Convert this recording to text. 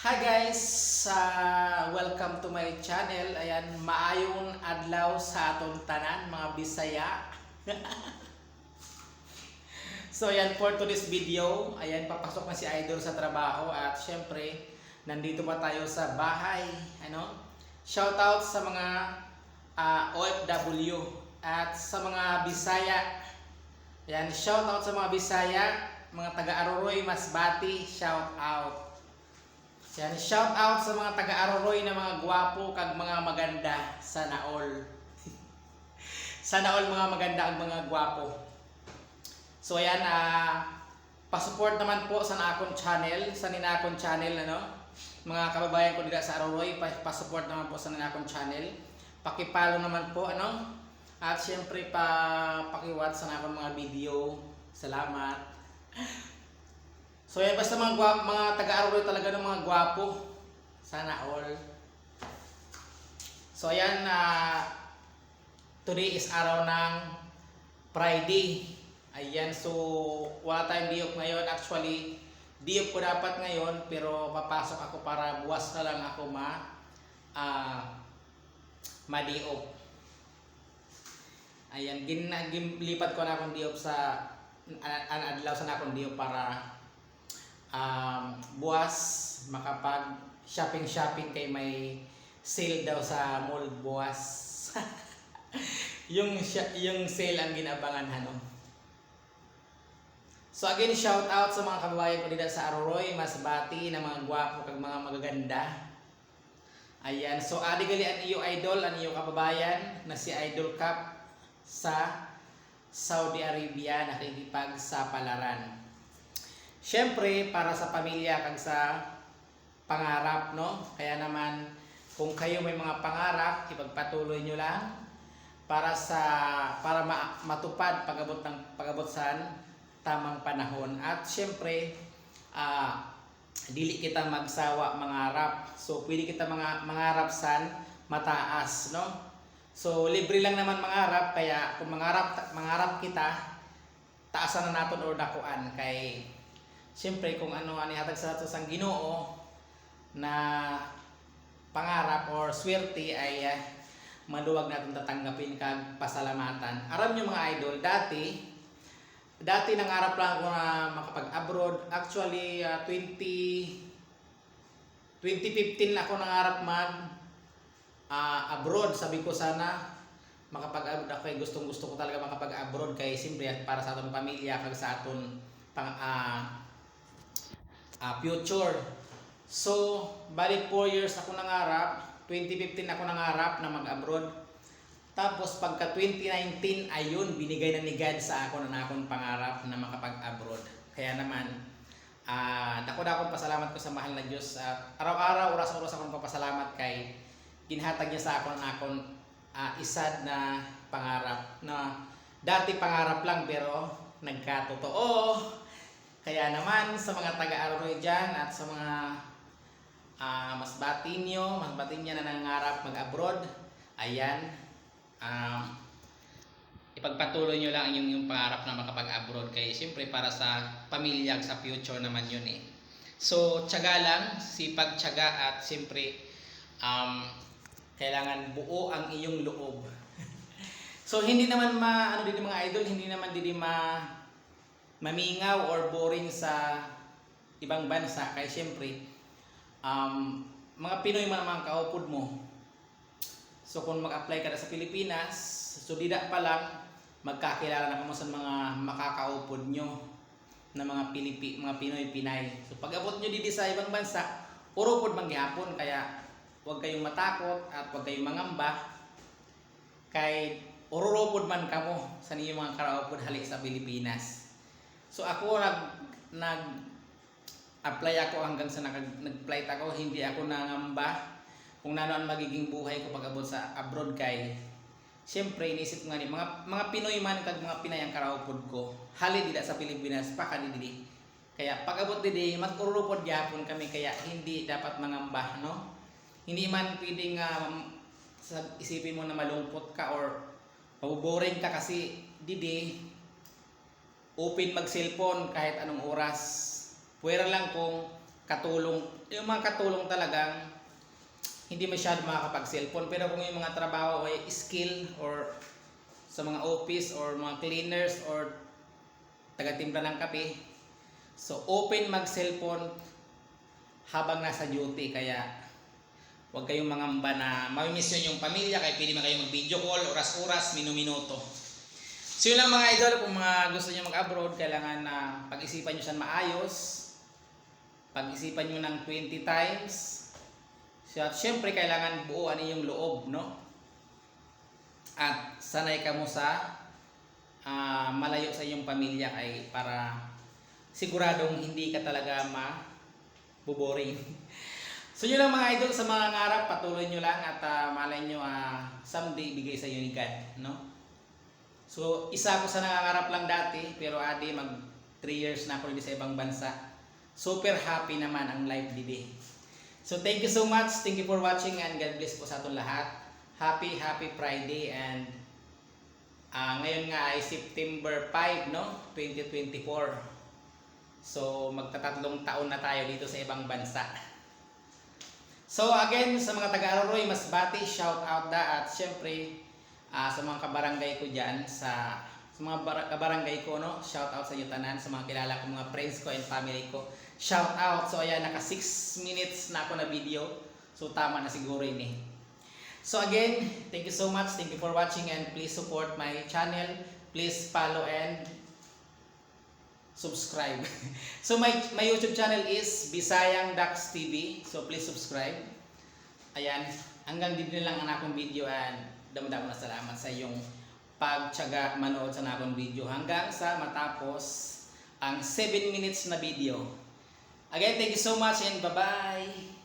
Hi guys! Welcome to my channel. Ayan, maayong adlaw sa atong tanan, mga Bisaya. So ayan, for today's video, ayan, papasok na si Idol sa trabaho at syempre, nandito pa tayo sa bahay. Shoutout sa mga OFW at sa mga Bisaya. Ayan, shoutout sa mga Bisaya, mga taga-Aroroy, Masbati, shoutout. Yan, shout out sa mga taga-Aroroy na mga gwapo kag mga maganda. Sana all. Sana all mga maganda kag mga gwapo. So ayan, pa-support naman po sa akong channel, sa ninakong channel Mga kababayan ko dito sa Aroroy, pa-support naman po sa ninakong channel. Paki-follow naman po At syempre paki-watch sa akong mga video. Salamat. So yan, basta mga taga-Aroroy talaga ng mga gwapo. Sana all. So ayan, today is araw ng Friday. Ayan, so wala tayong diop ngayon. Actually, diop ko dapat ngayon, pero papasok ako para buwas na lang ako ma-diop. Ayan, ginlipat ko na akong diop sa adlaw sa akong diop para buwas makapag shopping kay may sale daw sa mall buwas. yung sale ang ginabangan So again, shout out sa mga kababayan ko dito sa Aroroy, Masbati na mga gwapo kag mga magaganda. Ayan, so adigali ang iyo idol, ang iyo kababayan na si Idol Cup sa Saudi Arabia nakikipagsapalaran. Siyempre, para sa pamilya kag sa pangarap, Kaya naman, kung kayo may mga pangarap, ipagpatuloy nyo lang para matupad pag-abot sa tamang panahon. At siyempre, dili kita magsawa mangarap. So, pwede kita mangarap sa mataas, So, libre lang naman mangarap, kaya kung mangarap kita, taasan na naton or dakuan kay siyempre kung ano hatag sa ato sang Ginoo na pangarap or swerte ay maluwag natin tatanggapin kag pasalamatan. Aram nyo mga idol, dati nangarap lang ako na makapag-abroad. Actually 2015 ako nangarap abroad. Sabi ko sana makapag-abroad ako, gustong-gusto ko talaga makapag-abroad kay siyempre para sa atong pamilya kag sa aton future. So, balik 4 years ako nangarap. 2015 ako nangarap na mag-abroad. Tapos pagka 2019, ayun, binigay na ni God sa ako na akong pangarap na makapag-abroad. Kaya naman, dako pasalamat ko sa mahal na Diyos. Araw-araw, oras-oras akong papasalamat kay ginhatag niya sa ako na akong isad na pangarap na dati pangarap lang pero nagkatotoo. Kaya naman sa mga taga-Aroroy dyan at sa mga Masbati niya na nangarap mag-abroad, ayan, ipagpatuloy nyo lang yung pangarap na makapag-abroad kay siyempre para sa pamilya, sa future naman yun So, tiyaga lang, sipag-tiyaga at siyempre kailangan buo ang iyong loob. So, hindi naman din mga idol, hindi naman din mamingaw or boring sa ibang bansa kay siyempre mga Pinoy man mga kaupod mo. So kung mag-apply ka na sa Pilipinas, so dida pa lang magkakilala na kamo sa mga makakaupod nyo na mga Pinoy-Pinay. So pag abot nyo dito sa ibang bansa, urupod mangyapon, kaya huwag kayong matakot at huwag kayong mangamba kay urupod man kamo sa niyo mga karaupod halik sa Pilipinas. So ako nag-apply ako hanggang sa nag-flight ako, hindi ako nangamba kung ano ang magiging buhay ko pag abot sa abroad kay siyempre inisip ko nga mga Pinoy man kag mga Pinay ang karaupod ko, hali dila sa Pilipinas pa kanidi. Kaya pag abot didi mag-urupod gyapon kami, kaya hindi dapat mangamba, Hindi man pwedeng isipin mo na malungkot ka or maboboring ka kasi didi open mag-cellphone kahit anong oras. Pwera lang kung katulong, yung mga katulong talagang hindi masyado makakapag-cellphone. Pero kung yung mga trabaho ay skill or sa mga office or mga cleaners or taga-timpla ng kape, so open mag-cellphone habang nasa duty. Kaya huwag kayong mangamba na mamimiss nyo yung pamilya, kaya pwede man kayong mag-video call, oras-oras, minuminuto. So yun lang mga idol, kung mga gusto nyo mag-abroad, kailangan na pag-isipan nyo siya maayos. Pag-isipan nyo ng 20 times. So at syempre kailangan buuan yung loob, no? At sanay ka mo sa malayo sa iyong pamilya ay para siguradong hindi ka talaga mabuboring. So yun lang mga idol, sa mga ngarap, patuloy nyo lang at malay nyo someday bigay sa iyo ni God, no? So isa ko sa nangangarap lang dati, pero adi mag 3 years na ako sa ibang bansa. Super happy naman ang life today. So thank you so much, thank you for watching, and God bless po sa aton lahat. Happy Friday, and ngayon nga ay September 5, no? 2024. So magtatatlong taon na tayo dito sa ibang bansa. So again, sa mga taga-Aroroy, Masbate, shout out da, at syempre sa mga kabarangay ko dyan, sa mga kabarangay ko, no? Shout out sa inyo tanan, sa mga kilala ko, mga friends ko and family ko. Shout out. So ayan, naka 6 minutes na ako na video. So tama na siguro yun eh. So again, thank you so much. Thank you for watching, and please support my channel. Please follow and subscribe. So my YouTube channel is Bisayang Dax TV. So please subscribe. Ayan, hanggang dito lang ang akong video, and damo-damo na salamat sa iyong pagtiyaga manood sa akong video hanggang sa matapos ang 7 minutes na video. Again, thank you so much, and bye-bye.